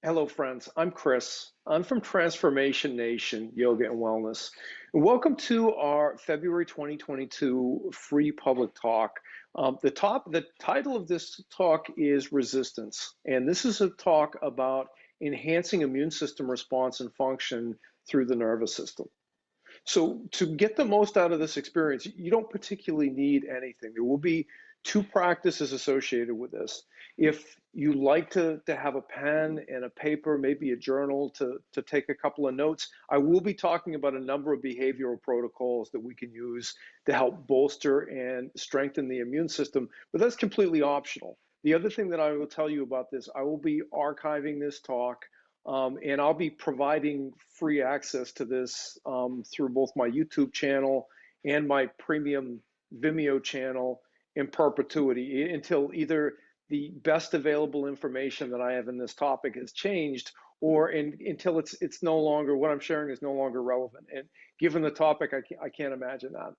Hello, friends. I'm Chris. I'm from Transformation Nation Yoga and Wellness. And welcome to our February 2022 free public talk. The title of this talk is Resistance, and this is a talk about enhancing immune system response and function through the nervous system. So to get the most out of this experience, you don't particularly need anything. There will be two practices associated with this. If you like to have a pen and a paper, maybe a journal to take a couple of notes, I will be talking about a number of behavioral protocols that we can use to help bolster and strengthen the immune system, but that's completely optional. The other thing that I will tell you about this, I will be archiving this talk. And I'll be providing free access to this through both my YouTube channel and my premium Vimeo channel in perpetuity until either the best available information that I have in this topic has changed or until it's no longer, what I'm sharing is no longer relevant. And given the topic, I can't imagine that.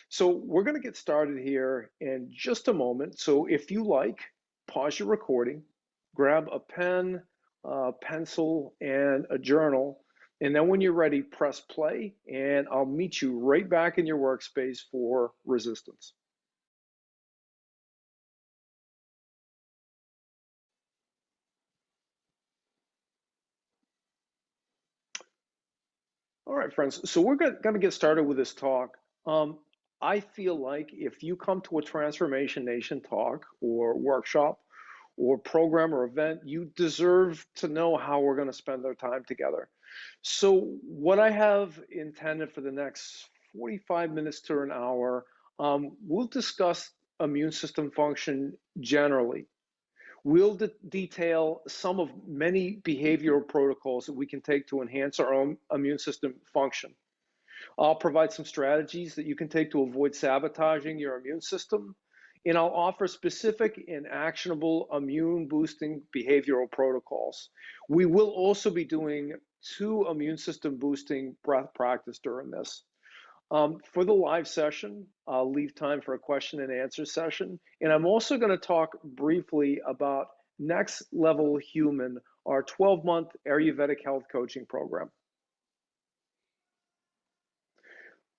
So we're going to get started here in just a moment. So if you like, pause your recording, grab a pen, pencil, and a journal. And then when you're ready, press play, and I'll meet you right back in your workspace for resistance. All right, friends. So we're going to get started with this talk. I feel like if you come to a Transformation Nation talk or workshop or program or event, you deserve to know how we're going to spend our time together. So what I have intended for the next 45 minutes to an hour, we'll discuss immune system function generally. We'll detail some of many behavioral protocols that we can take to enhance our own immune system function. I'll provide some strategies that you can take to avoid sabotaging your immune system. And I'll offer specific and actionable immune boosting behavioral protocols. We will also be doing two immune system boosting breath practice during this. For the live session, I'll leave time for a question and answer session. And I'm also going to talk briefly about Next Level Human, our 12-month Ayurvedic health coaching program.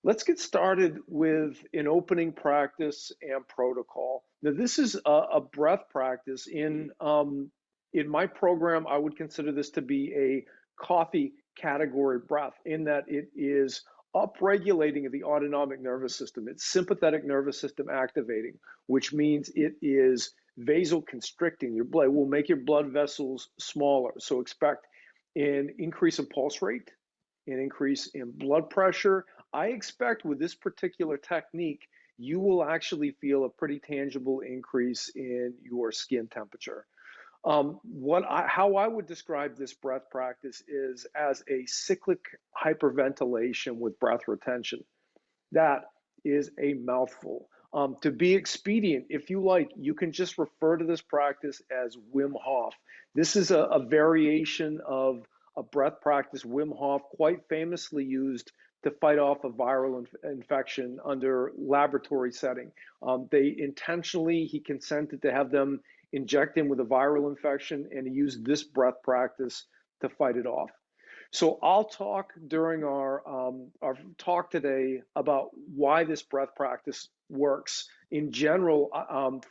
Let's get started with an opening practice and protocol. Now, this is a breath practice. In my program, I would consider this to be a coffee category breath in that it is upregulating the autonomic nervous system. It's sympathetic nervous system activating, which means it is vasoconstricting your blood. It will make your blood vessels smaller. So expect an increase in pulse rate, an increase in blood pressure. I expect with this particular technique, you will actually feel a pretty tangible increase in your skin temperature. How I would describe this breath practice is as a cyclic hyperventilation with breath retention. That is a mouthful. To be expedient, if you like, you can just refer to this practice as Wim Hof. This is a variation of a breath practice Wim Hof quite famously used to fight off a viral infection under laboratory setting. He consented to have them inject him with a viral infection, and he used this breath practice to fight it off. So I'll talk during our talk today about why this breath practice works. In general,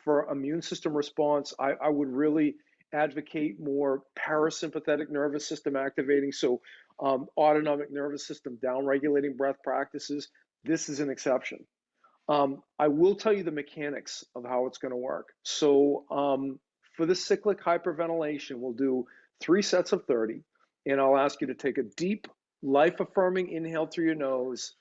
for immune system response, I would really advocate more parasympathetic nervous system activating, so autonomic nervous system downregulating breath practices. This is an exception. I will tell you the mechanics of how it's going to work. So for the cyclic hyperventilation, we'll do 3 sets of 30. And I'll ask you to take a deep, life-affirming inhale through your nose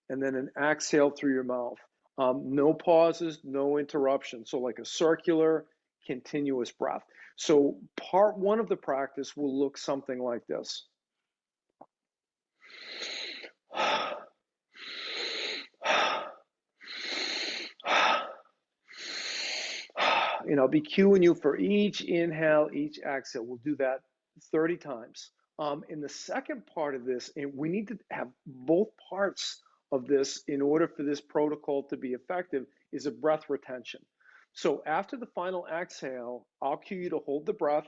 and then an exhale through your mouth. No pauses, no interruption. So like a circular, continuous breath. So part 1 of the practice will look something like this. And I'll be cueing you for each inhale, each exhale. We'll do that 30 times. In the second part of this, and we need to have both parts of this in order for this protocol to be effective, is a breath retention. So after the final exhale, I'll cue you to hold the breath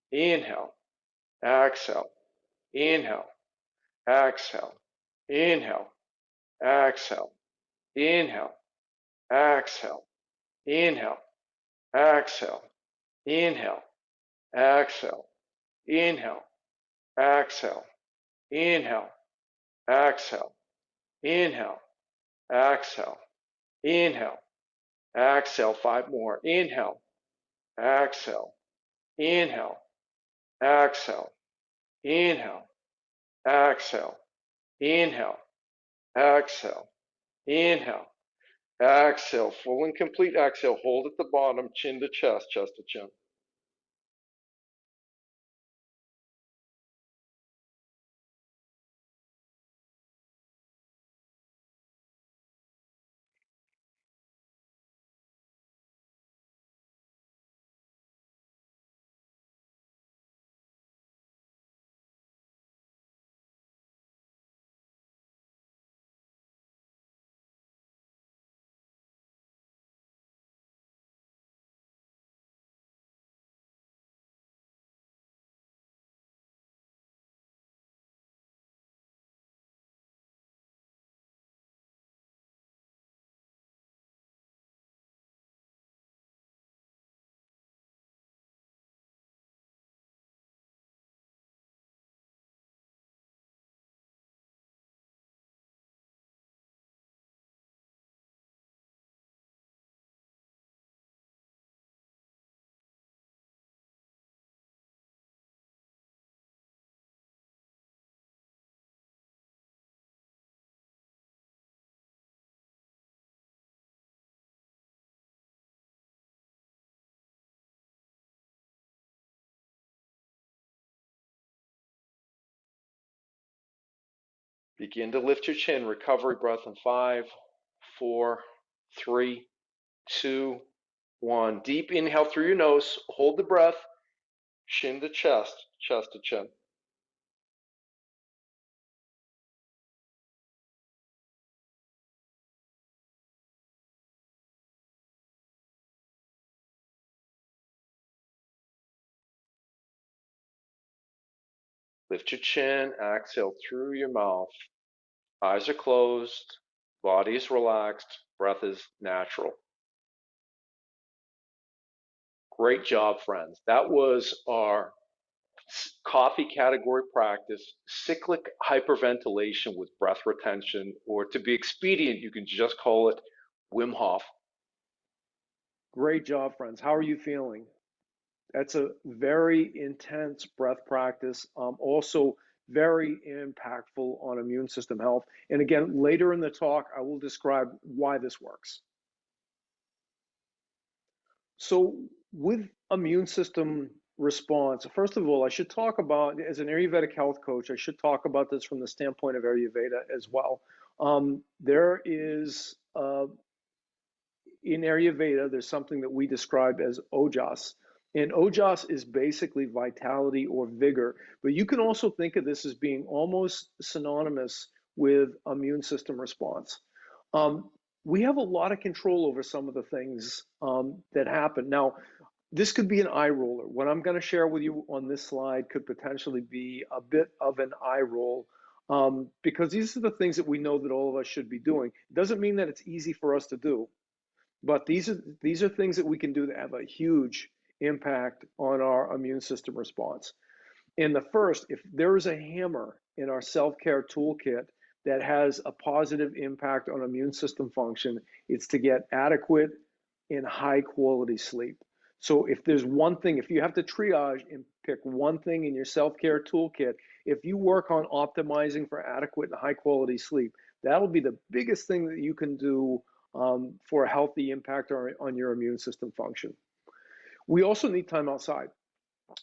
inhale, exhale, inhale, exhale, inhale, exhale, inhale, exhale, inhale, exhale, inhale, exhale, inhale, exhale, inhale, exhale, inhale, exhale, inhale, exhale, 5 more, inhale, exhale, inhale, exhale, inhale, exhale, inhale, exhale, inhale, exhale, full and complete exhale, hold at the bottom, chin to chest, chest to chin. Begin to lift your chin, recovery breath in 5, 4, 3, 2, 1. Deep inhale through your nose, hold the breath, chin to chest, chest to chin. Lift your chin, exhale through your mouth. Eyes are closed, body is relaxed, breath is natural. Great job, friends. That was our coffee category practice, cyclic hyperventilation with breath retention, or to be expedient, you can just call it Wim Hof. Great job, friends. How are you feeling? That's a very intense breath practice, also very impactful on immune system health. And again, later in the talk, I will describe why this works. So with immune system response, first of all, I should talk about, as an Ayurvedic health coach, I should talk about this from the standpoint of Ayurveda as well. There is, in Ayurveda, there's something that we describe as Ojas. And Ojas is basically vitality or vigor, but you can also think of this as being almost synonymous with immune system response. Um, we have a lot of control over some of the things that happen. Now, this could be an eye roller. What I'm going to share with you on this slide could potentially be a bit of an eye roll, because these are the things that we know that all of us should be doing. It doesn't mean that it's easy for us to do, but these are things that we can do that have a huge impact on our immune system response. And the first, if there is a hammer in our self-care toolkit that has a positive impact on immune system function, it's to get adequate and high quality sleep. So if there's one thing, if you have to triage and pick one thing in your self-care toolkit, if you work on optimizing for adequate and high quality sleep, that'll be the biggest thing that you can do for a healthy impact on your immune system function. We also need time outside.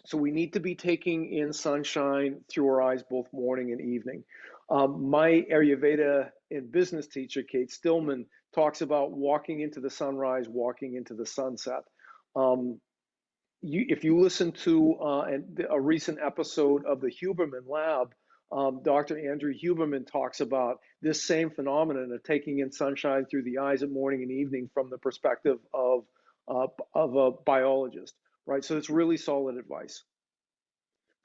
So we need to be taking in sunshine through our eyes both morning and evening. My Ayurveda and business teacher, Kate Stillman, talks about walking into the sunrise, walking into the sunset. If you listen to a recent episode of the Huberman Lab, Dr. Andrew Huberman talks about this same phenomenon of taking in sunshine through the eyes of morning and evening from the perspective of a biologist, right? So it's really solid advice.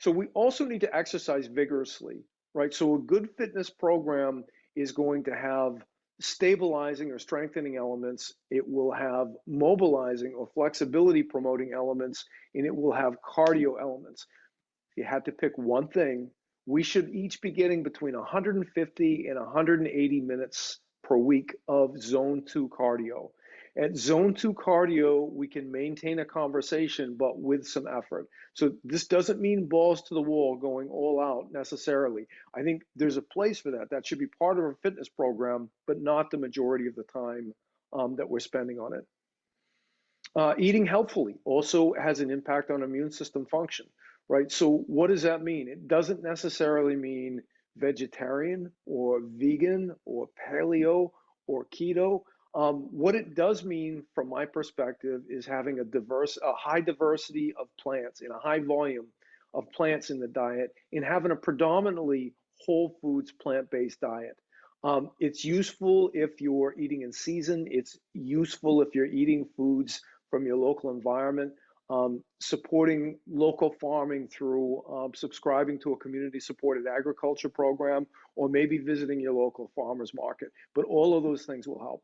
So we also need to exercise vigorously, right? So a good fitness program is going to have stabilizing or strengthening elements. It will have mobilizing or flexibility promoting elements, and it will have cardio elements. If you had to pick one thing, we should each be getting between 150 and 180 minutes per week of zone 2 cardio. At zone 2 cardio, we can maintain a conversation, but with some effort. So this doesn't mean balls to the wall, going all out necessarily. I think there's a place for that. That should be part of a fitness program, but not the majority of the time that we're spending on it. Eating healthfully also has an impact on immune system function, right? So what does that mean? It doesn't necessarily mean vegetarian or vegan or paleo or keto. What it does mean, from my perspective, is having a high diversity of plants in a high volume of plants in the diet, and having a predominantly whole foods plant-based diet. It's useful if you're eating in season. It's useful if you're eating foods from your local environment, supporting local farming through subscribing to a community-supported agriculture program, or maybe visiting your local farmer's market. But all of those things will help.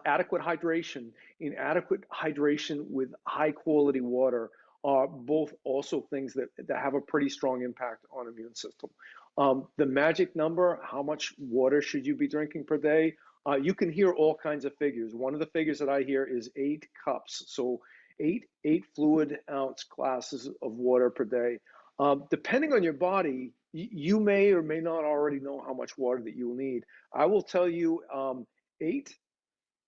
Adequate hydration, inadequate hydration with high quality water are both also things that have a pretty strong impact on immune system. The magic number, how much water should you be drinking per day? You can hear all kinds of figures. One of the figures that I hear is 8 cups. So eight fluid ounce glasses of water per day. Depending on your body, you may or may not already know how much water that you'll need. I will tell you,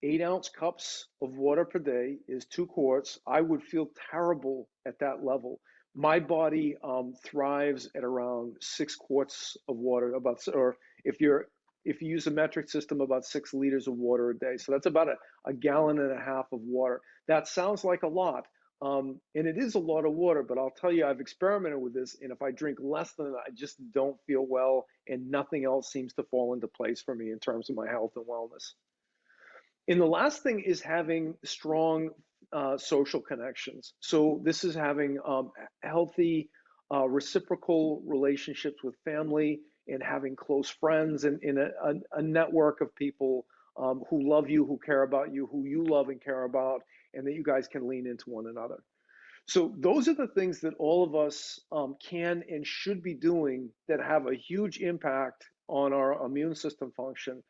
8-ounce cups of water per day is 2 quarts. I would feel terrible at that level. My body thrives at around 6 quarts of water, or if you use a metric system, about 6 liters of water a day. So that's about a gallon and a half of water. That sounds like a lot, and it is a lot of water, but I'll tell you, I've experimented with this, and if I drink less than that, I just don't feel well, and nothing else seems to fall into place for me in terms of my health and wellness. And the last thing is having strong social connections. So this is having healthy reciprocal relationships with family, and having close friends, and in a network of people who love you, who care about you, who you love and care about, and that you guys can lean into one another. So those are the things that all of us can and should be doing that have a huge impact on our immune system function.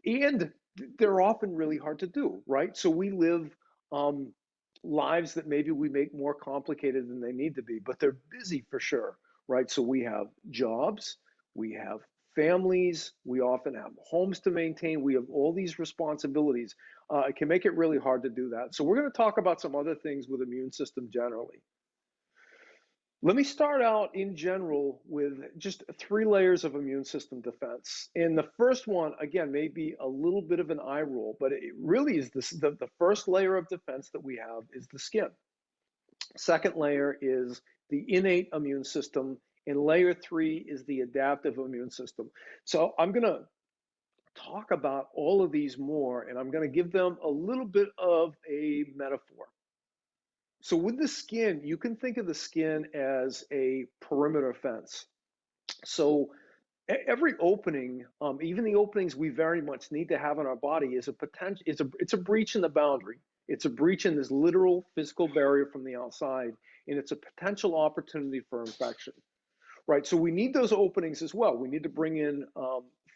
And they're often really hard to do, right? So we live lives that maybe we make more complicated than they need to be, but they're busy for sure, right? So we have jobs, we have families, we often have homes to maintain, we have all these responsibilities. It can make it really hard to do that. So we're going to talk about some other things with immune system generally. Let me start out in general with just 3 layers of immune system defense. And the first one, again, may be a little bit of an eye roll, but it really is the first layer of defense that we have is the skin. Second layer is the innate immune system, and layer 3 is the adaptive immune system. So I'm going to talk about all of these more, and I'm going to give them a little bit of a metaphor. So with the skin, you can think of the skin as a perimeter fence. So every opening, even the openings we very much need to have in our body, is a potential. It's a breach in the boundary. It's a breach in this literal physical barrier from the outside, and it's a potential opportunity for infection. Right. So we need those openings as well. We need to bring in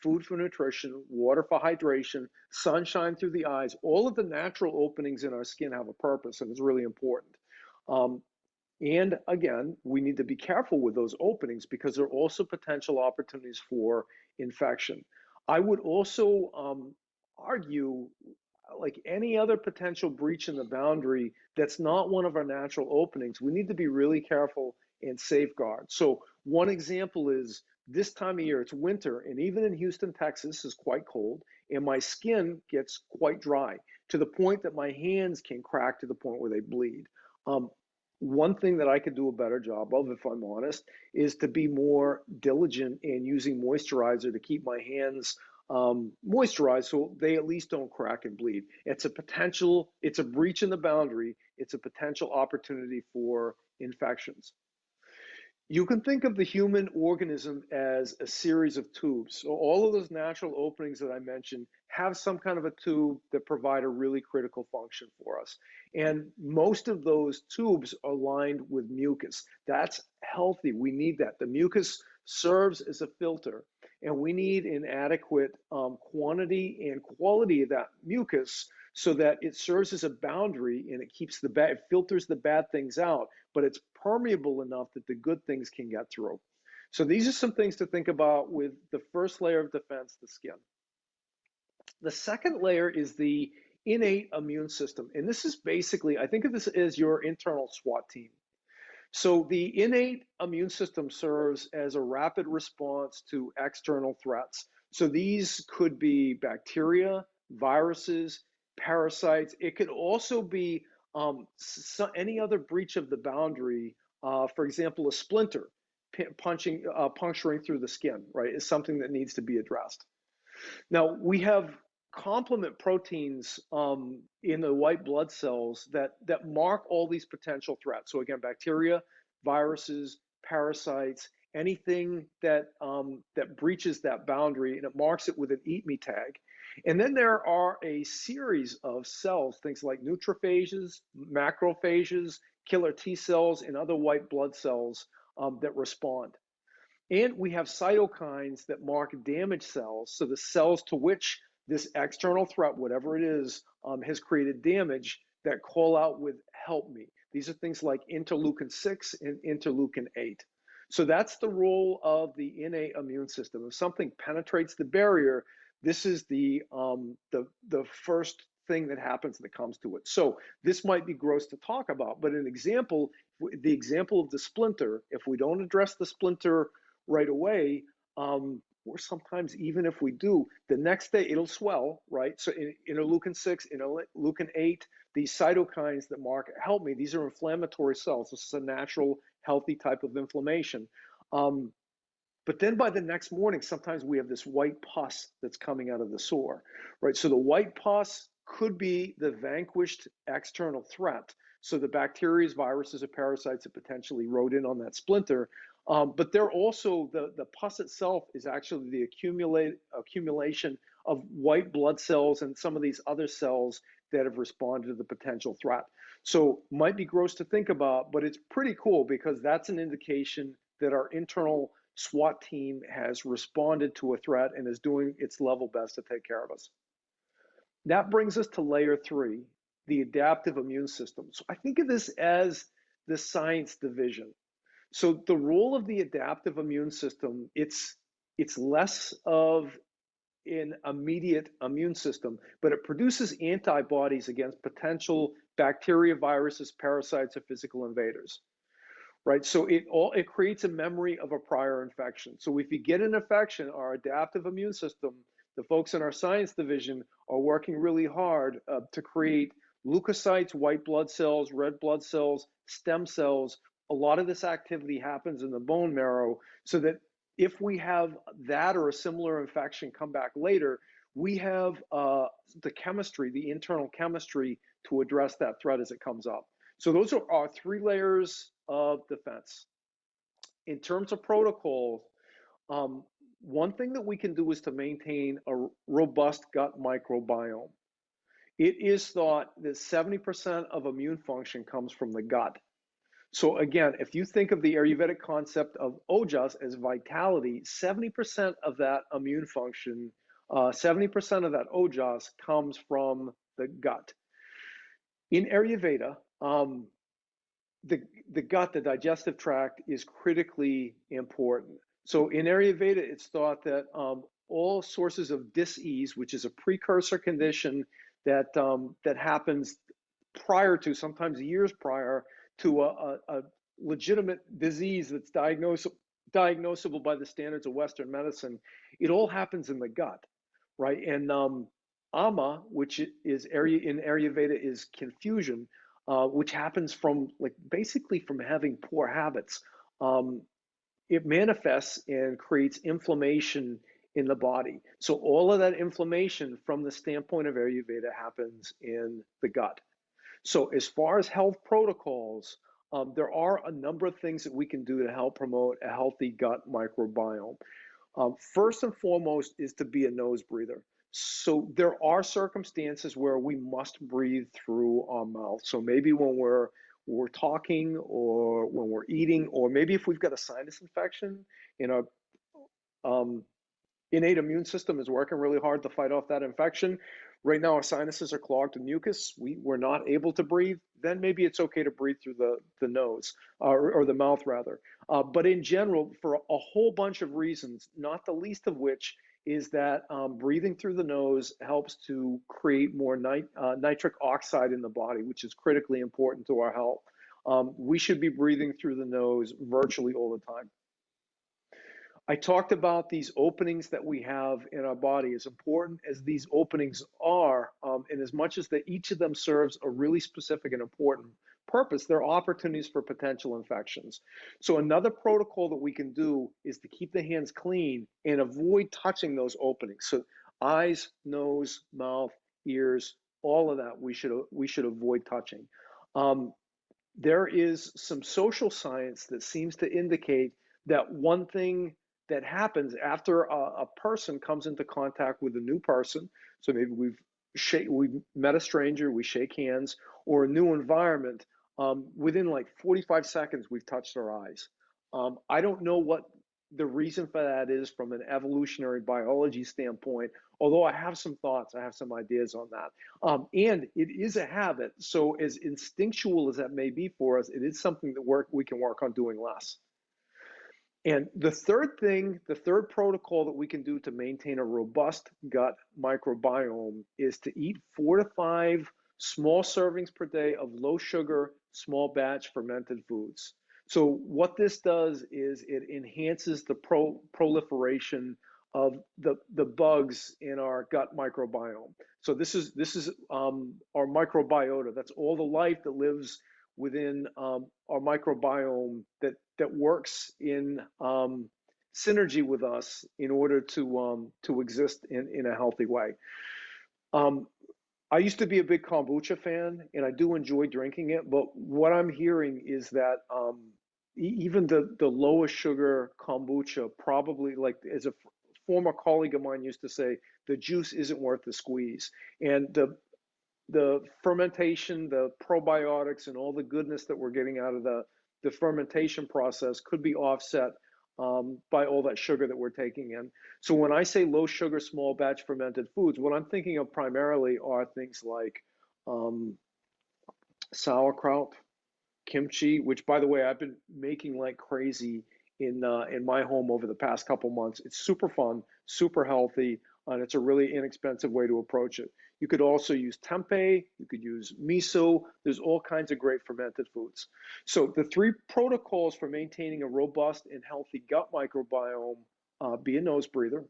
food for nutrition, water for hydration, sunshine through the eyes. All of the natural openings in our skin have a purpose, and it's really important. And again, we need to be careful with those openings because they're also potential opportunities for infection. I would also argue, like any other potential breach in the boundary that's not one of our natural openings, we need to be really careful and safeguard. So one example is this time of year, it's winter, and even in Houston, Texas, is quite cold, and my skin gets quite dry to the point that my hands can crack to the point where they bleed. One thing that I could do a better job of, if I'm honest, is to be more diligent in using moisturizer to keep my hands moisturized so they at least don't crack and bleed. It's a breach in the boundary. It's a potential opportunity for infections. You can think of the human organism as a series of tubes. So all of those natural openings that I mentioned have some kind of a tube that provide a really critical function for us. And most of those tubes are lined with mucus. That's healthy. We need that. The mucus serves as a filter, and we need an adequate quantity and quality of that mucus so that it serves as a boundary and it filters the bad things out, but it's permeable enough that the good things can get through. So these are some things to think about with the first layer of defense, the skin. The second layer is the innate immune system. And this is basically, I think of this as your internal SWAT team. So the innate immune system serves as a rapid response to external threats. So these could be bacteria, viruses, parasites. It could also be any other breach of the boundary. For example, a splinter puncturing through the skin, right, is something that needs to be addressed. Now, we have complement proteins in the white blood cells that mark all these potential threats. So again, bacteria, viruses, parasites, anything that breaches that boundary, and it marks it with an eat me tag. And then there are a series of cells, things like neurophages, macrophages, killer T cells, and other white blood cells that respond. And we have cytokines that mark damaged cells. So the cells to which this external threat, whatever it is, has created damage that call out with help me. These are things like interleukin 6 and interleukin 8. So that's the role of the innate immune system. If something penetrates the barrier, this is the first thing that happens that comes to it. So this might be gross to talk about, but an example, the example of the splinter, if we don't address the splinter right away, or sometimes even if we do, the next day it'll swell, right? So interleukin 6, interleukin 8, these cytokines that mark help me, these are inflammatory cells. This is a natural, healthy type of inflammation. But then by the next morning, sometimes we have this white pus that's coming out of the sore, right? So the white pus could be the vanquished external threat. So the bacteria, viruses, or parasites that potentially rode in on that splinter. But they're also, the pus itself is actually the accumulation of white blood cells and some of these other cells that have responded to the potential threat. So might be gross to think about, but it's pretty cool because that's an indication that our internal SWAT team has responded to a threat and is doing its level best to take care of us. That brings us to layer 3, the adaptive immune system. So I think of this as the science division. So the role of the adaptive immune system, it's less of an immediate immune system, but it produces antibodies against potential bacteria, viruses, parasites, or physical invaders. Right, so it creates a memory of a prior infection. So if you get an infection, our adaptive immune system, the folks in our science division are working really hard to create leukocytes, white blood cells, red blood cells, stem cells. A lot of this activity happens in the bone marrow, so that if we have that or a similar infection come back later, we have the chemistry, the internal chemistry to address that threat as it comes up. So those are our 3 layers of defense. In terms of protocol, one thing that we can do is to maintain a robust gut microbiome. It is thought that 70% of immune function comes from the gut. So again, if you think of the Ayurvedic concept of Ojas as vitality, 70% of that immune function, 70% of that Ojas comes from the gut. In Ayurveda, the gut, the digestive tract, is critically important. So in Ayurveda, it's thought that all sources of dis-ease, which is a precursor condition that happens prior to, sometimes years prior to a legitimate disease that's diagnosable by the standards of Western medicine, it all happens in the gut, right? And ama, which is in Ayurveda, is confusion, which happens from basically from having poor habits. It manifests and creates inflammation in the body. So all of that inflammation from the standpoint of Ayurveda happens in the gut. So as far as health protocols, there are a number of things that we can do to help promote a healthy gut microbiome. First and foremost is to be a nose breather. So there are circumstances where we must breathe through our mouth. So maybe when we're talking, or when we're eating, or maybe if we've got a sinus infection, you know, um, innate immune system is working really hard to fight off that infection. Right now, our sinuses are clogged with mucus. We're not able to breathe. Then maybe it's okay to breathe through the nose, or the mouth, rather. But in general, for a whole bunch of reasons, not the least of which is that breathing through the nose helps to create more nitric oxide in the body, which is critically important to our health. We should be breathing through the nose virtually all the time. I talked about these openings that we have in our body. As important as these openings are, and as much as that each of them serves a really specific and important purpose, there are opportunities for potential infections. So another protocol that we can do is to keep the hands clean and avoid touching those openings. So eyes, nose, mouth, ears, all of that we should avoid touching. There is some social science that seems to indicate that one thing that happens after a person comes into contact with a new person, so maybe we've met a stranger, we shake hands, or a new environment, within like 45 seconds we've touched our eyes. I don't know what the reason for that is from an evolutionary biology standpoint, although I have some thoughts, I have some ideas on that. And it is a habit, so as instinctual as that may be for us, it is something that we can work on doing less. And the third protocol that we can do to maintain a robust gut microbiome is to eat 4 to 5 small servings per day of low sugar, small batch fermented foods. So what this does is it enhances the proliferation of the bugs in our gut microbiome. So this is our microbiota. That's all the life that lives within our microbiome that works in synergy with us in order to exist in a healthy way. Um, I used to be a big kombucha fan, and I do enjoy drinking it. But what I'm hearing is that even the lowest sugar kombucha, probably, like, as a former colleague of mine used to say, the juice isn't worth the squeeze. And the fermentation, the probiotics, and all the goodness that we're getting out of the fermentation process could be offset by all that sugar that we're taking in. So when I say low sugar, small batch fermented foods, what I'm thinking of primarily are things like um, sauerkraut, kimchi, which, by the way, I've been making like crazy in my home over the past couple months. It's super fun, super healthy, and it's a really inexpensive way to approach it. You could also use tempeh, you could use miso. There's all kinds of great fermented foods. So the 3 protocols for maintaining a robust and healthy gut microbiome: be a nose breather,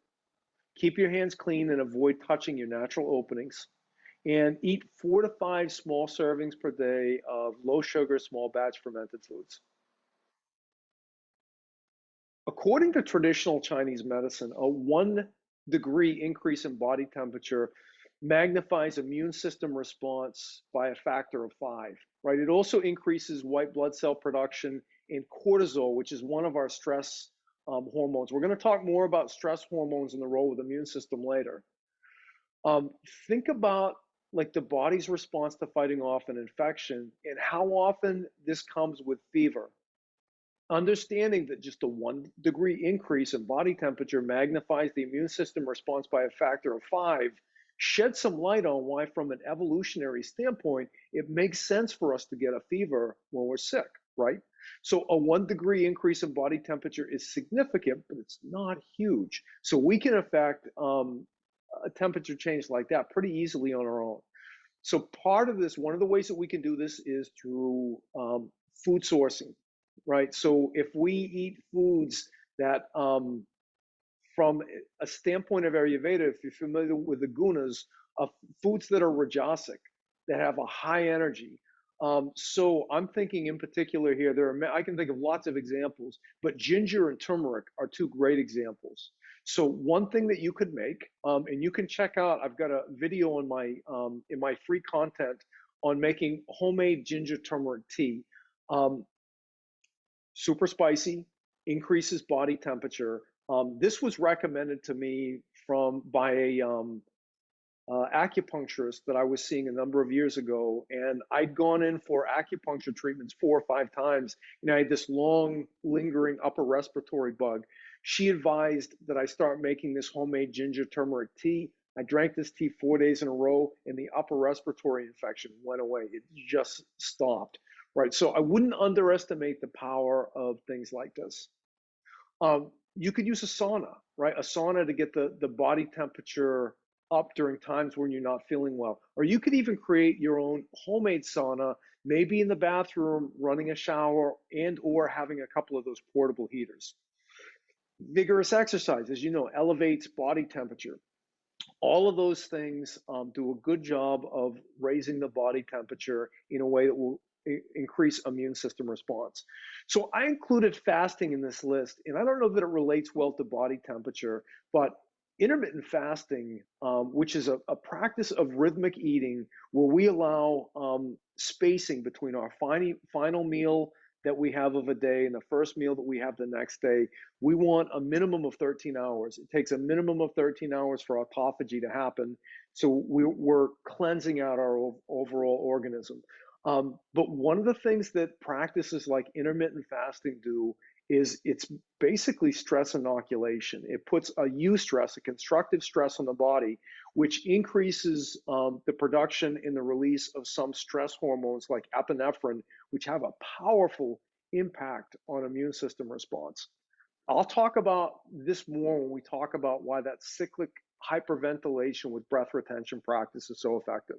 keep your hands clean and avoid touching your natural openings, and eat 4 to 5 small servings per day of low sugar, small batch fermented foods. According to traditional Chinese medicine, a 1 degree increase in body temperature magnifies immune system response by a factor of 5, right? It also increases white blood cell production and cortisol, which is one of our stress hormones. We're going to talk more about stress hormones and the role of the immune system later. Think about like the body's response to fighting off an infection and how often this comes with fever. Understanding that just a 1 degree increase in body temperature magnifies the immune system response by a factor of 5 sheds some light on why, from an evolutionary standpoint, it makes sense for us to get a fever when we're sick, right? So a 1 degree increase in body temperature is significant, but it's not huge. So we can affect a temperature change like that pretty easily on our own. So part of this, one of the ways that we can do this is through food sourcing, right? So if we eat foods that, from a standpoint of Ayurveda, if you're familiar with the gunas, foods that are rajasic, that have a high energy. So I'm thinking in particular here, I can think of lots of examples, but ginger and turmeric are 2 great examples. So one thing that you could make, and you can check out, I've got a video in my free content on making homemade ginger turmeric tea. super spicy, increases body temperature. This was recommended to me by a acupuncturist that I was seeing a number of years ago, and I'd gone in for acupuncture treatments 4 or 5 times, and I had this long, lingering upper respiratory bug. She advised that I start making this homemade ginger turmeric tea. I drank this tea 4 days in a row, and the upper respiratory infection went away. It just stopped, right? So I wouldn't underestimate the power of things like this. You could use a sauna, right? A sauna to get the body temperature up during times when you're not feeling well. Or you could even create your own homemade sauna, maybe in the bathroom, running a shower and or having a couple of those portable heaters. Vigorous exercise, as you know, elevates body temperature. All of those things do a good job of raising the body temperature in a way that will increase immune system response. So I included fasting in this list, and I don't know that it relates well to body temperature, but intermittent fasting, which is a practice of rhythmic eating where we allow spacing between our final meal that we have of a day and the first meal that we have the next day. We want a minimum of 13 hours. It takes a minimum of 13 hours for autophagy to happen. So we're cleansing out our overall organism. But one of the things that practices like intermittent fasting do is it's basically stress inoculation. It puts a eustress, a constructive stress on the body, which increases the production and the release of some stress hormones like epinephrine, which have a powerful impact on immune system response. I'll talk about this more when we talk about why that cyclic hyperventilation with breath retention practice is so effective.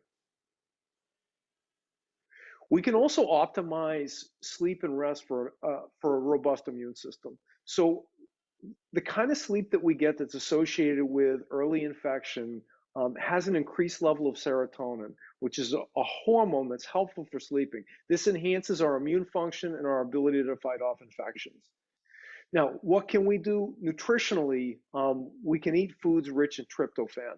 We can also optimize sleep and rest for a robust immune system. So the kind of sleep that we get that's associated with early infection has an increased level of serotonin, which is a hormone that's helpful for sleeping. This enhances our immune function and our ability to fight off infections. Now, what can we do nutritionally? We can eat foods rich in tryptophan.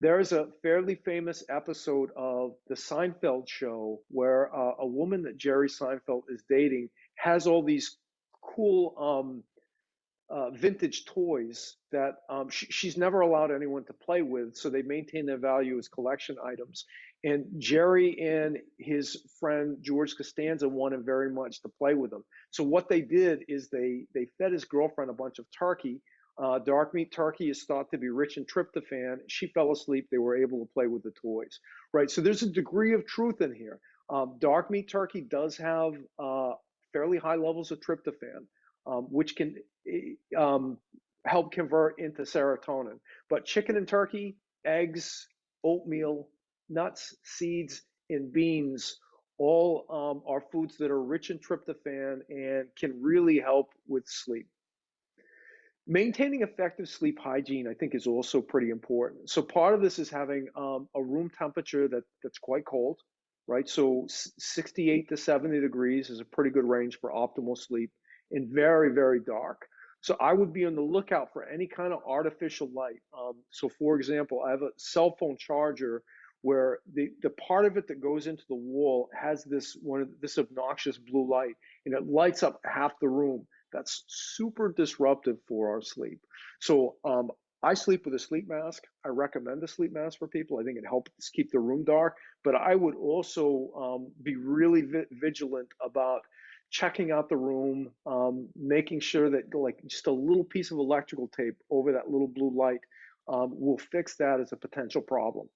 There is a fairly famous episode of The Seinfeld Show where a woman that Jerry Seinfeld is dating has all these cool vintage toys that she's never allowed anyone to play with, so they maintain their value as collection items. And Jerry and his friend George Costanza wanted very much to play with them. So what they did is they fed his girlfriend a bunch of turkey. Dark meat turkey is thought to be rich in tryptophan. She fell asleep. They were able to play with the toys, right? So there's a degree of truth in here. Dark meat turkey does have fairly high levels of tryptophan, which can help convert into serotonin. But chicken and turkey, eggs, oatmeal, nuts, seeds, and beans all are foods that are rich in tryptophan and can really help with sleep. Maintaining effective sleep hygiene, I think, is also pretty important. So part of this is having a room temperature that's quite cold, right? So 68 to 70 degrees is a pretty good range for optimal sleep, and very, very dark. So I would be on the lookout for any kind of artificial light. So for example, I have a cell phone charger where the part of it that goes into the wall has this obnoxious blue light, and it lights up half the room. That's super disruptive for our sleep. So I sleep with a sleep mask. I recommend a sleep mask for people. I think it helps keep the room dark. But I would also be really vigilant about checking out the room, making sure that like just a little piece of electrical tape over that little blue light will fix that as a potential problem.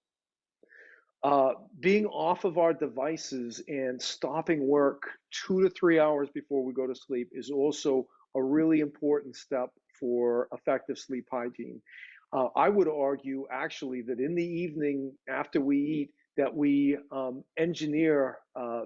Being off of our devices and stopping work 2 to 3 hours before we go to sleep is also a really important step for effective sleep hygiene. I would argue actually that in the evening after we eat that we engineer a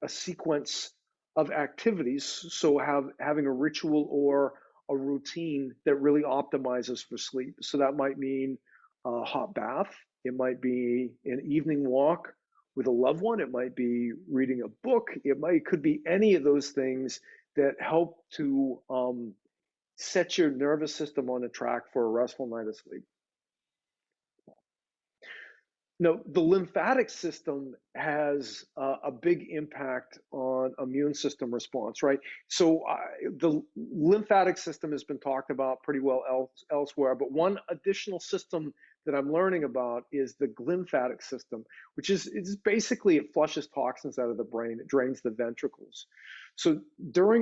sequence of activities, so having a ritual or a routine that really optimizes for sleep. So that might mean a hot bath. It might be an evening walk with a loved one. It might be reading a book. It could be any of those things that help to set your nervous system on a track for a restful night of sleep. No, the lymphatic system has a big impact on immune system response, right? So the lymphatic system has been talked about pretty well elsewhere, but one additional system that I'm learning about is the glymphatic system, which is basically it flushes toxins out of the brain, it drains the ventricles. So during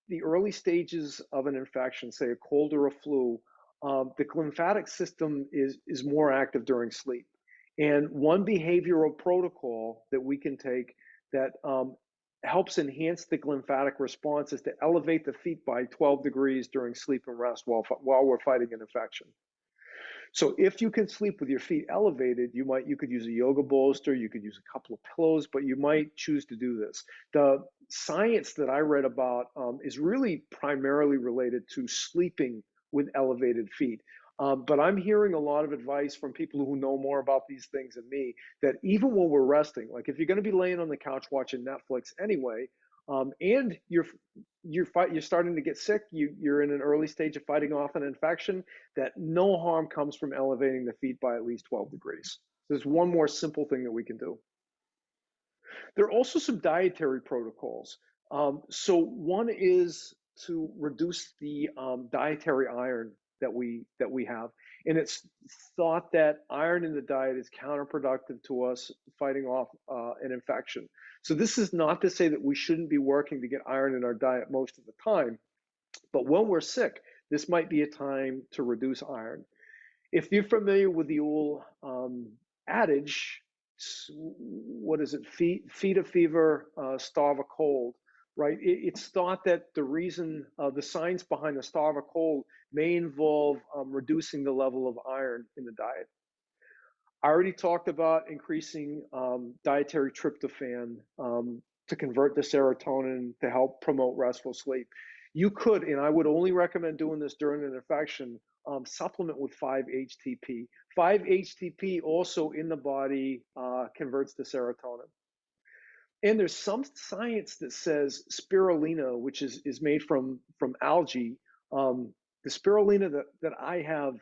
the early stages of an infection, say a cold or a flu, the glymphatic system is more active during sleep. And one behavioral protocol that we can take that helps enhance the glymphatic response is to elevate the feet by 12 degrees during sleep and rest while we're fighting an infection. So if you can sleep with your feet elevated, you could use a yoga bolster, you could use a couple of pillows, but you might choose to do this. The science that I read about is really primarily related to sleeping with elevated feet. But I'm hearing a lot of advice from people who know more about these things than me that even when we're resting, like if you're going to be laying on the couch watching Netflix anyway, and you're starting to get sick, you're in an early stage of fighting off an infection, that no harm comes from elevating the feet by at least 12 degrees. There's one more simple thing that we can do. There are also some dietary protocols. So one is to reduce the dietary iron that we have, and it's thought that iron in the diet is counterproductive to us fighting off an infection. So this is not to say that we shouldn't be working to get iron in our diet most of the time, but when we're sick, this might be a time to reduce iron. If you're familiar with the old adage, what is it? Feed a fever, starve a cold, right? It's thought that the reason, the science behind the starve a cold may involve reducing the level of iron in the diet. I already talked about increasing dietary tryptophan to convert to serotonin to help promote restful sleep. You could, and I would only recommend doing this during an infection, supplement with 5-HTP. 5-HTP also in the body converts to serotonin. And there's some science that says spirulina, which is made from algae, the spirulina that I have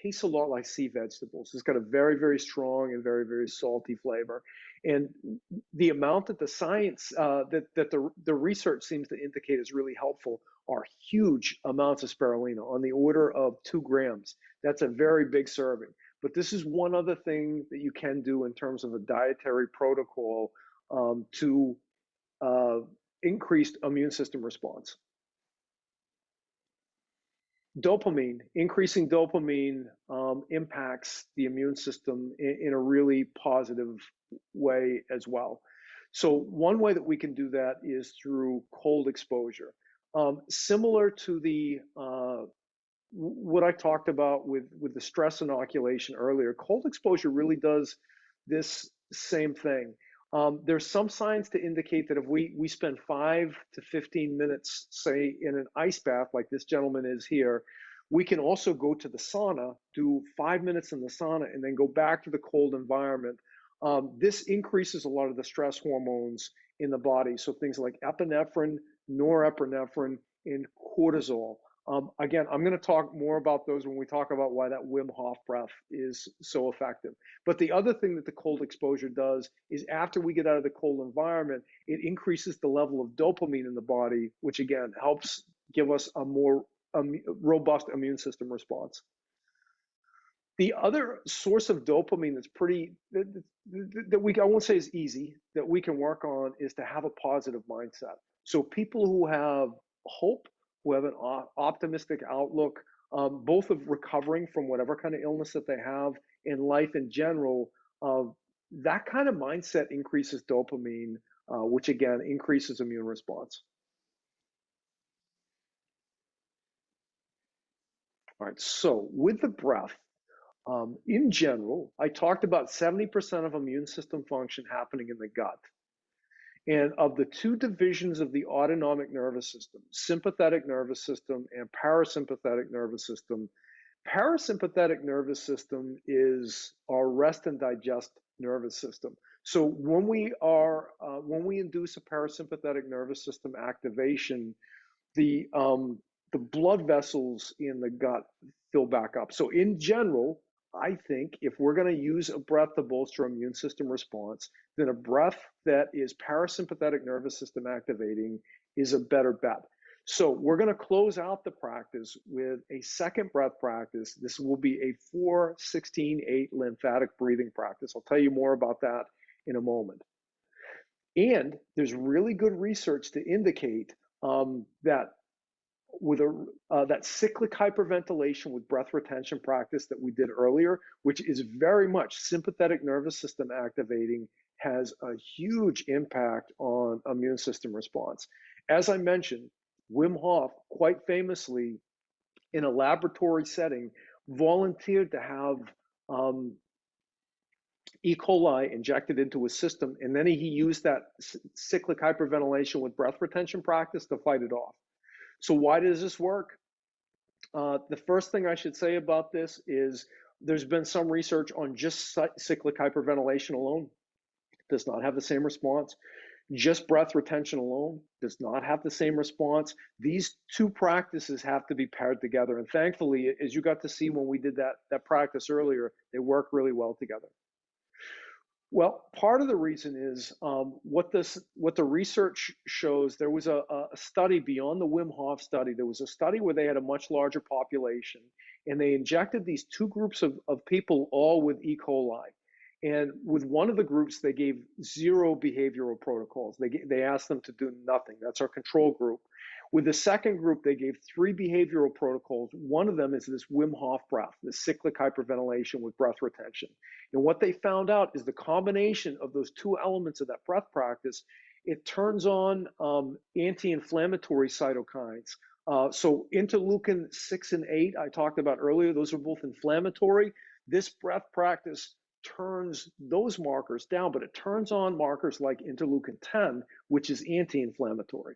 tastes a lot like sea vegetables. It's got a very, very strong and very, very salty flavor. And the amount that the science, that the research seems to indicate is really helpful are huge amounts of spirulina, on the order of 2 grams. That's a very big serving. But this is one other thing that you can do in terms of a dietary protocol to increased immune system response. Dopamine, increasing dopamine impacts the immune system in a really positive way as well. So one way that we can do that is through cold exposure. Similar to the what I talked about with the stress inoculation earlier, cold exposure really does this same thing. There's some science to indicate that if we spend 5 to 15 minutes, say, in an ice bath like this gentleman is here, we can also go to the sauna, do 5 minutes in the sauna, and then go back to the cold environment. This increases a lot of the stress hormones in the body. So things like epinephrine, norepinephrine, and cortisol. Again, I'm going to talk more about those when we talk about why that Wim Hof breath is so effective. But the other thing that the cold exposure does is after we get out of the cold environment, it increases the level of dopamine in the body, which again helps give us a more robust immune system response. The other source of dopamine that's I won't say is easy, that we can work on is to have a positive mindset. So people who have hope, who have an optimistic outlook, both of recovering from whatever kind of illness that they have in life in general, that kind of mindset increases dopamine, which again increases immune response. All right, so with the breath, in general, I talked about 70% of immune system function happening in the gut. And of the 2 divisions of the autonomic nervous system, sympathetic nervous system and parasympathetic nervous system, parasympathetic nervous system is our rest and digest nervous system. So when we induce a parasympathetic nervous system activation, the blood vessels in the gut fill back up. So in general, I think if we're going to use a breath to bolster immune system response, then a breath that is parasympathetic nervous system activating is a better bet. So we're going to close out the practice with a second breath practice. This will be a 4-16-8 lymphatic breathing practice. I'll tell you more about that in a moment. And there's really good research to indicate that with that cyclic hyperventilation with breath retention practice that we did earlier, which is very much sympathetic nervous system activating, has a huge impact on immune system response. As I mentioned, Wim Hof, quite famously, in a laboratory setting, volunteered to have E. coli injected into his system, and then he used that cyclic hyperventilation with breath retention practice to fight it off. So why does this work? The first thing I should say about this is there's been some research on just cyclic hyperventilation alone. It does not have the same response. Just breath retention alone does not have the same response. These two practices have to be paired together. And thankfully, as you got to see when we did that practice earlier, they work really well together. Well, part of the reason is what the research shows. There was a study beyond the Wim Hof study. There was a study where they had a much larger population, and they injected these two groups of people all with E. coli. And with one of the groups, they gave 0 behavioral protocols. They asked them to do nothing. That's our control group. With the second group, they gave 3 behavioral protocols. One of them is this Wim Hof breath, this cyclic hyperventilation with breath retention. And what they found out is the combination of those two elements of that breath practice, it turns on anti-inflammatory cytokines. So interleukin 6 and 8, I talked about earlier, those are both inflammatory. This breath practice turns those markers down, but it turns on markers like interleukin 10, which is anti-inflammatory.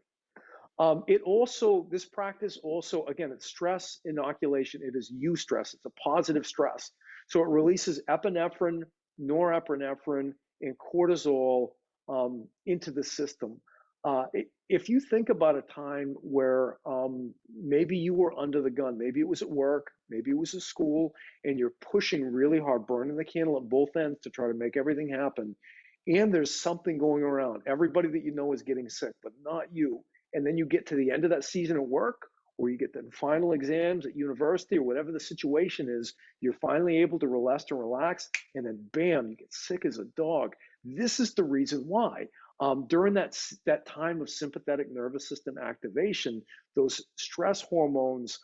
This practice also, again, it's stress inoculation. It is eustress. It's a positive stress. So it releases epinephrine, norepinephrine, and cortisol into the system. If you think about a time where maybe you were under the gun, maybe it was at work, maybe it was at school, and you're pushing really hard, burning the candle at both ends to try to make everything happen, and there's something going around. Everybody that you know is getting sick, but not you. And then you get to the end of that season at work, or you get the final exams at university, or whatever the situation is, you're finally able to rest and relax, and then bam, you get sick as a dog. This is the reason why. During that time of sympathetic nervous system activation, those stress hormones,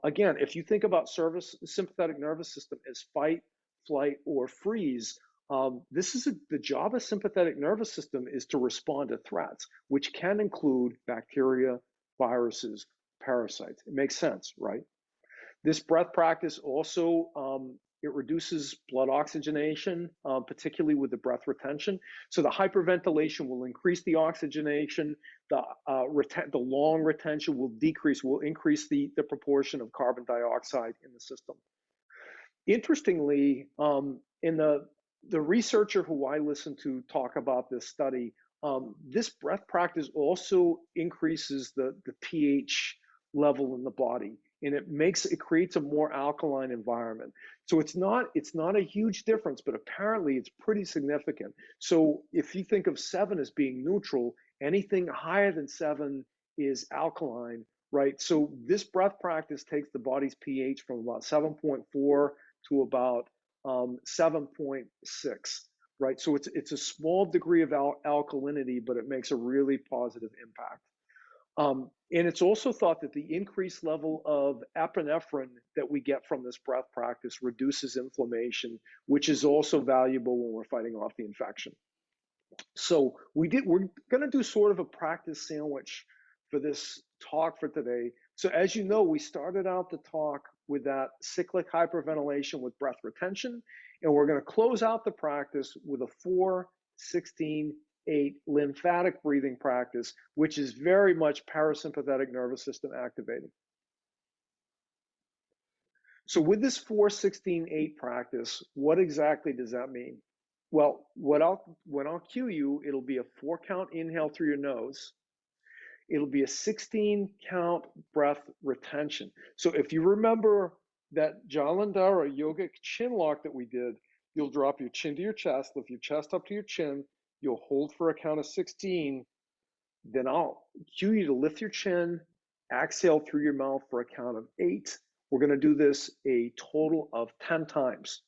again, if you think about sympathetic nervous system as fight, flight, or freeze, the job of sympathetic nervous system is to respond to threats, which can include bacteria, viruses, parasites. It makes sense, right? This breath practice also, it reduces blood oxygenation, particularly with the breath retention. So the hyperventilation will increase the oxygenation. The long retention will increase the proportion of carbon dioxide in the system. Interestingly, in the researcher who I listened to talk about this study, this breath practice also increases the pH level in the body, and it creates a more alkaline environment. So it's not a huge difference, but apparently it's pretty significant. So if you think of 7 as being neutral, anything higher than 7 is alkaline, right? So this breath practice takes the body's pH from about 7.4 to about 7.6, right? So it's a small degree of alkalinity, but it makes a really positive impact. And it's also thought that the increased level of epinephrine that we get from this breath practice reduces inflammation, which is also valuable when we're fighting off the infection. So we're going to do sort of a practice sandwich for this talk for today. So as you know, we started out the talk with that cyclic hyperventilation with breath retention, and we're going to close out the practice with a 4-16-8 lymphatic breathing practice, which is very much parasympathetic nervous system activating. So with this 4-16-8 practice, what exactly does that mean? Well, when I'll cue you, it'll be a 4-count inhale through your nose. It'll be a 16-count breath retention. So if you remember that Jalandhara yogic chin lock that we did, you'll drop your chin to your chest, lift your chest up to your chin, you'll hold for a count of 16, then I'll cue you to lift your chin, exhale through your mouth for a count of 8. We're going to do this a total of 10 times.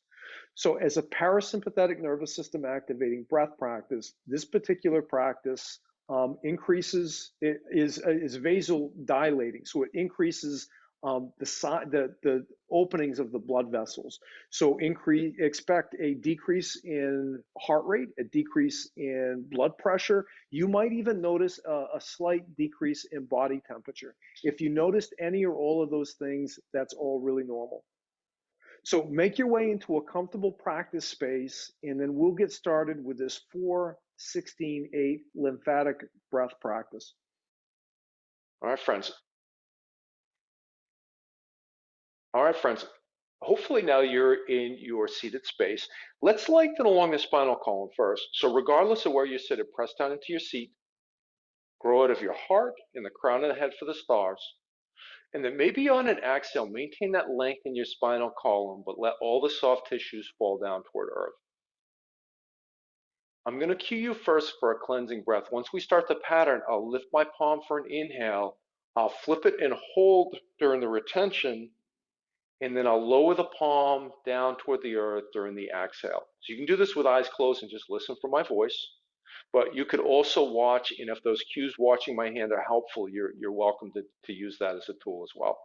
So as a parasympathetic nervous system activating breath practice, this particular practice increases, it is vasodilating. So it increases the openings of the blood vessels. So expect a decrease in heart rate, a decrease in blood pressure. You might even notice a slight decrease in body temperature. If you noticed any or all of those things, that's all really normal. So make your way into a comfortable practice space, and then we'll get started with this 4-16-8 lymphatic breath practice. All right, friends. All right, friends. Hopefully now you're in your seated space. Let's lengthen along the spinal column first. So regardless of where you sit, press down into your seat, grow out of your heart and the crown of the head for the stars. And then maybe on an exhale, maintain that length in your spinal column, but let all the soft tissues fall down toward earth. I'm going to cue you first for a cleansing breath. Once we start the pattern, I'll lift my palm for an inhale. I'll flip it and hold during the retention, and then I'll lower the palm down toward the earth during the exhale. So you can do this with eyes closed and just listen for my voice. But you could also watch, and if those cues watching my hand are helpful, you're welcome to use that as a tool as well.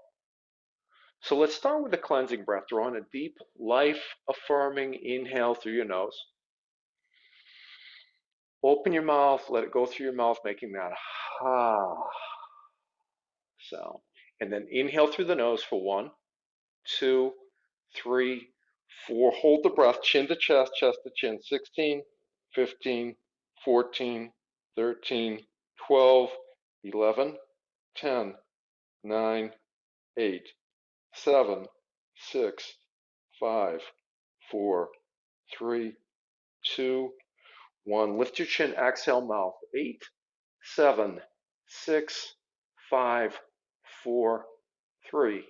So let's start with the cleansing breath. Draw on a deep, life-affirming inhale through your nose. Open your mouth, let it go through your mouth, making that ha sound. And then inhale through the nose for 1, 2, 3, 4. Hold the breath, chin to chest, chest to chin. 16, 15, 14, 13, 12, 11, 10, 9, 8, 7, 6, 5, 4, 3, 2, 1. Lift your chin, exhale, mouth. 8, 7, 6, 5, 4, 3,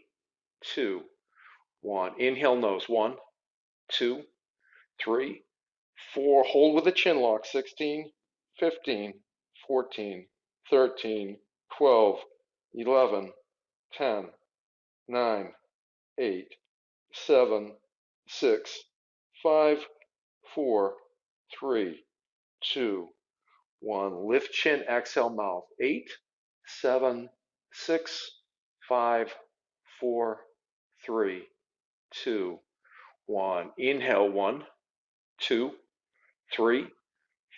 2, 1. Inhale, nose. 1, 2, 3, 4. Hold with a chin lock. 16, 15, 14, 13, 12, 11, 10, 9, 8, 7, 6, 5, 4, 3, 2, 1. Lift chin, exhale, mouth. 8, 7, 6, 5, 4, 3, 2, 1. Inhale, 1, 2, 3,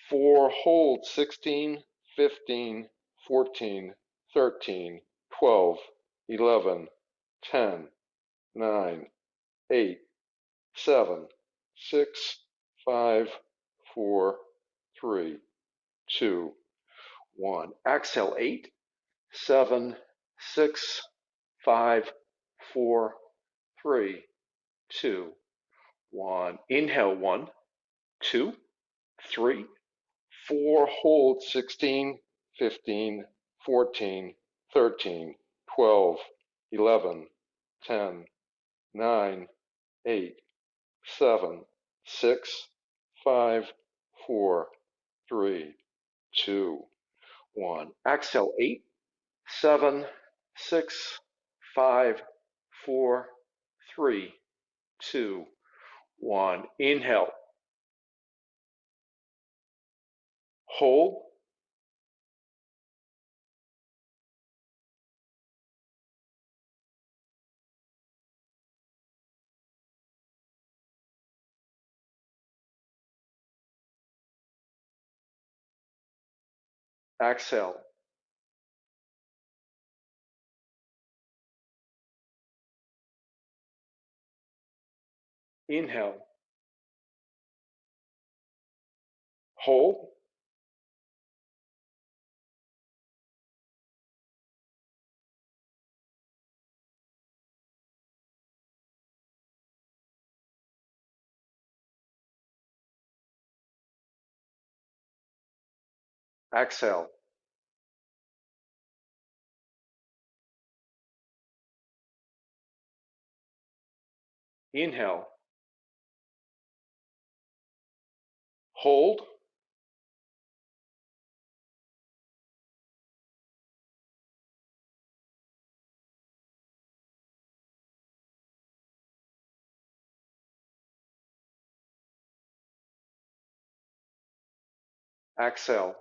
4. Hold. 16, 15, 14, 13, 12, 11, 10, 9, 8, 7, 6, 5, 4, 3, 2, 1. Exhale, 8, 7, 6, 5, 4, 3, 2, 1. Inhale, 1, 2, 3, 4. Hold. 16, 15, 14, 13, 12, 11, 10, 9, 8, 7, 6, 5, 4, 3, 2, 1. Exhale, 8, 7, 6, 5, 4, 3, 2, 1. Inhale. Hold. Exhale. Inhale. Hold. Exhale. Inhale, hold, exhale.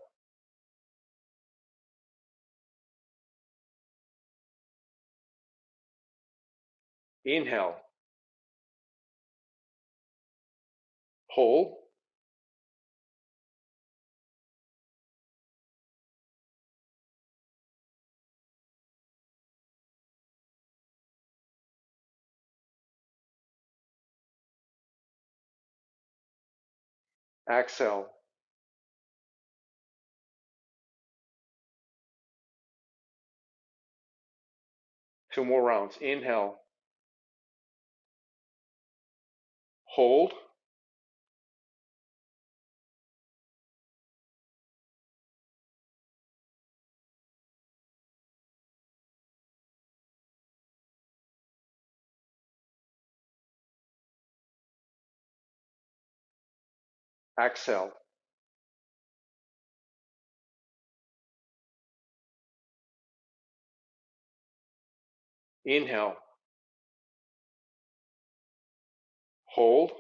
Inhale, hold, exhale. 2 more rounds. Inhale, hold, exhale. Inhale, hold,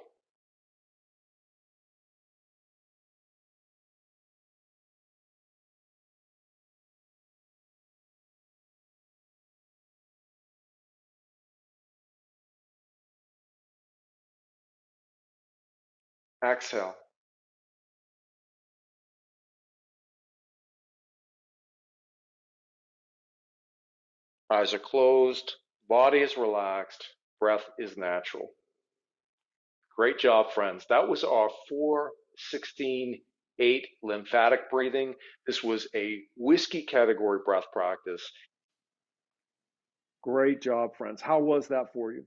exhale. Eyes are closed, body is relaxed, breath is natural. Great job, friends. That was our 4-16-8 lymphatic breathing. This was a whiskey category breath practice. Great job, friends. How was that for you?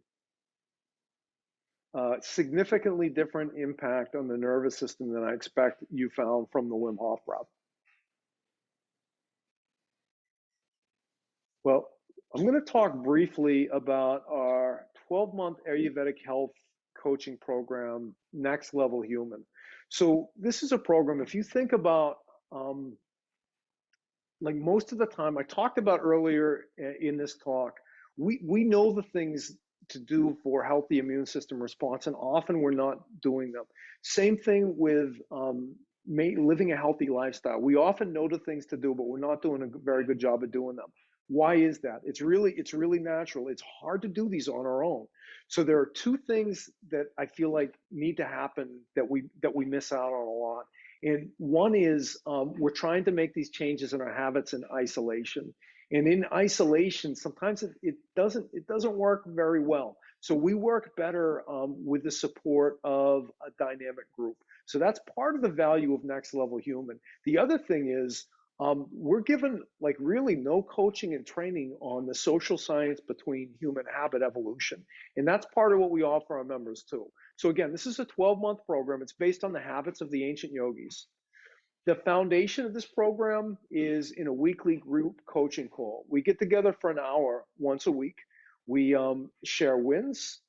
Significantly different impact on the nervous system than I expect you found from the Wim Hof breath. Well, I'm going to talk briefly about our 12-month Ayurvedic health coaching program, Next Level Human. So this is a program, if you think about, like most of the time, I talked about earlier in this talk, we know the things to do for healthy immune system response, and often we're not doing them. Same thing with living a healthy lifestyle. We often know the things to do, but we're not doing a very good job of doing them. Why is that? It's really natural. It's hard to do these on our own. So there are two things that I feel like need to happen that we miss out on a lot. And one is we're trying to make these changes in our habits in isolation. And in isolation, sometimes it doesn't work very well. So we work better with the support of a dynamic group. So that's part of the value of Next Level Human. The other thing is we're given like really no coaching and training on the social science between human habit evolution. And that's part of what we offer our members too. So again, this is a 12-month program. It's based on the habits of the ancient yogis. The foundation of this program is in a weekly group coaching call. We get together for an hour once a week. We share wins.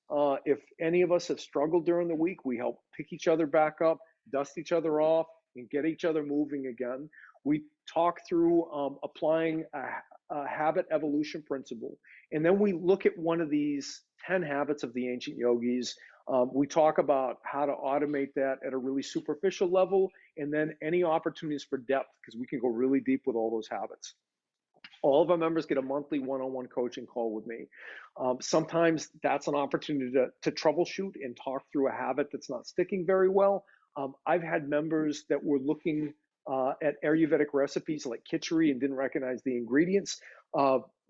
If any of us have struggled during the week, we help pick each other back up, dust each other off, and get each other moving again. We talk through applying a habit evolution principle. And then we look at one of these 10 habits of the ancient yogis. We talk about how to automate that at a really superficial level, and then any opportunities for depth, because we can go really deep with all those habits. All of our members get a monthly one-on-one coaching call with me. Sometimes that's an opportunity to troubleshoot and talk through a habit that's not sticking very well. I've had members that were looking at Ayurvedic recipes like khichdi and didn't recognize the ingredients.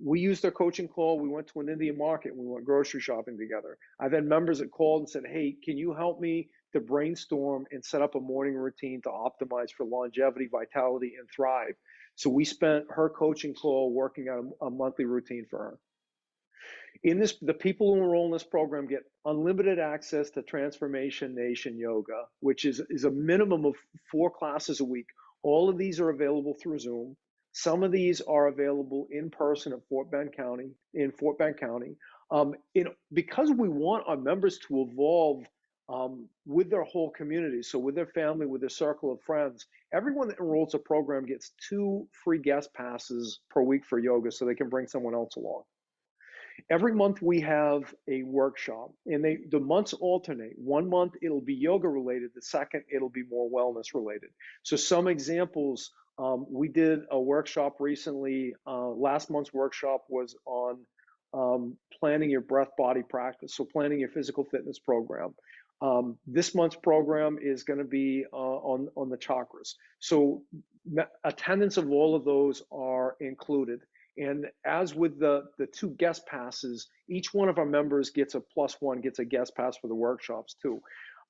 We used their coaching call. We went to an Indian market. We went grocery shopping together. I've had members that called and said, hey, can you help me to brainstorm and set up a morning routine to optimize for longevity, vitality, and thrive? So we spent her coaching call working on a monthly routine for her. In this, the people who enroll in this program get unlimited access to Transformation Nation Yoga, which is a minimum of 4 classes a week. All of these are available through Zoom. Some of these are available in person at Fort Bend County, Because we want our members to evolve with their whole community, so with their family, with their circle of friends, everyone that enrolls a program gets 2 free guest passes per week for yoga so they can bring someone else along. Every month we have a workshop, and the months alternate. One month it'll be yoga related, the second it'll be more wellness related. So some examples, we did a workshop recently. Last month's workshop was on planning your breath body practice, so planning your physical fitness program. This month's program is going to be on the chakras. So attendance of all of those are included. And as with the 2 guest passes, each one of our members gets a +1, gets a guest pass for the workshops too.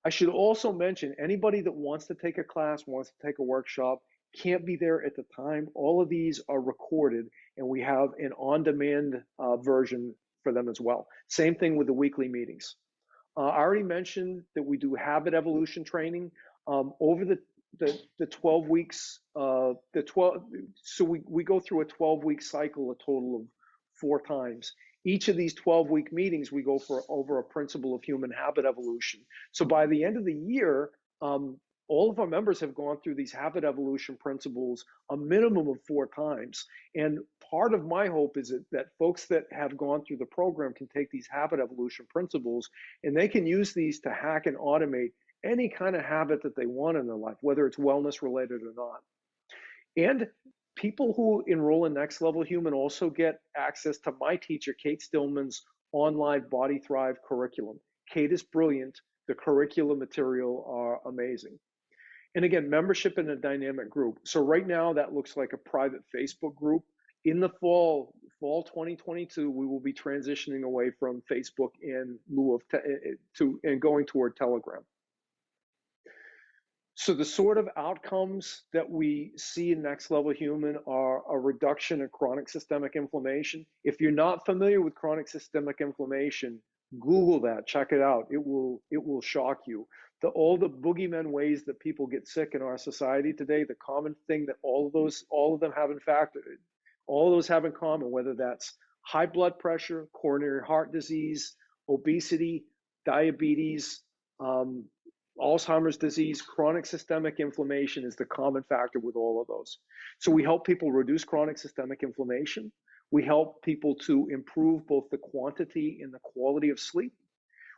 I should also mention, anybody that wants to take a class, wants to take a workshop, can't be there at the time. All of these are recorded, and we have an on-demand version for them as well. Same thing with the weekly meetings. I already mentioned that we do habit evolution training over the 12 weeks. So we go through a 12-week cycle, a total of 4 times. Each of these 12-week meetings, we go for over a principle of human habit evolution. So by the end of the year, all of our members have gone through these habit evolution principles a minimum of 4 times. And part of my hope is that folks that have gone through the program can take these habit evolution principles and they can use these to hack and automate any kind of habit that they want in their life, whether it's wellness related or not. And people who enroll in Next Level Human also get access to my teacher, Kate Stillman's online Body Thrive curriculum. Kate is brilliant. The curriculum material are amazing. And again, membership in a dynamic group. So right now that looks like a private Facebook group. In the fall 2022, we will be transitioning away from Facebook in lieu of and going toward Telegram. So the sort of outcomes that we see in Next Level Human are a reduction in chronic systemic inflammation. If you're not familiar with chronic systemic inflammation, Google that, check it out. It will shock you. All the boogeyman ways that people get sick in our society today, the common thing that all of them have all of those have in common, whether that's high blood pressure, coronary heart disease, obesity, diabetes, Alzheimer's disease, chronic systemic inflammation is the common factor with all of those. So we help people reduce chronic systemic inflammation. We help people to improve both the quantity and the quality of sleep.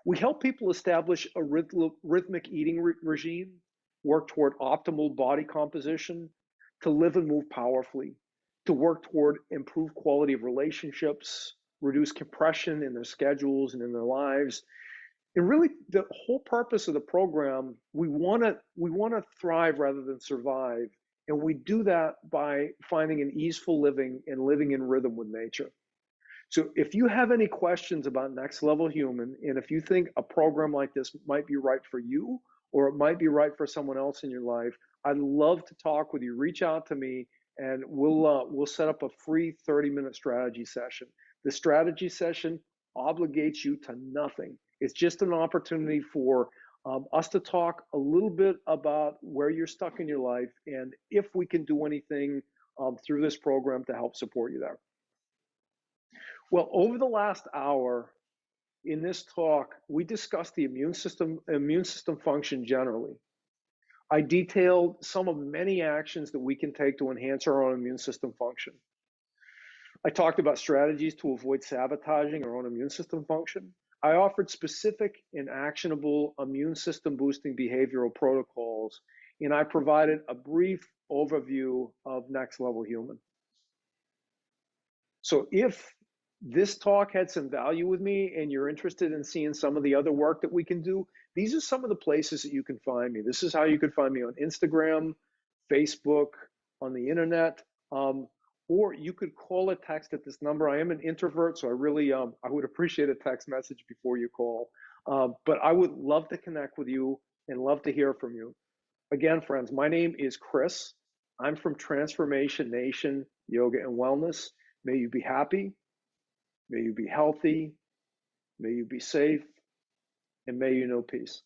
We help people establish a rhythmic eating regime, work toward optimal body composition, to live and move powerfully, to work toward improved quality of relationships, reduce compression in their schedules and in their lives. And really, the whole purpose of the program, we want to thrive rather than survive. And we do that by finding an easeful living and living in rhythm with nature. So if you have any questions about Next Level Human, and if you think a program like this might be right for you, or it might be right for someone else in your life, I'd love to talk with you. Reach out to me, and we'll set up a free 30-minute strategy session. The strategy session obligates you to nothing. It's just an opportunity for us to talk a little bit about where you're stuck in your life and if we can do anything through this program to help support you there. Well, over the last hour in this talk, we discussed the immune system function generally. I detailed some of many actions that we can take to enhance our own immune system function. I talked about strategies to avoid sabotaging our own immune system function. I offered specific and actionable immune system boosting behavioral protocols, and I provided a brief overview of Next Level Human. So if this talk had some value with me and you're interested in seeing some of the other work that we can do, these are some of the places that you can find me. This is how you can find me on Instagram, Facebook, on the internet, or you could call or text at this number. I am an introvert, so I really I would appreciate a text message before you call. But I would love to connect with you and love to hear from you. Again, friends, my name is Chris. I'm from Transformation Nation Yoga and Wellness. May you be happy. May you be healthy, may you be safe, and may you know peace.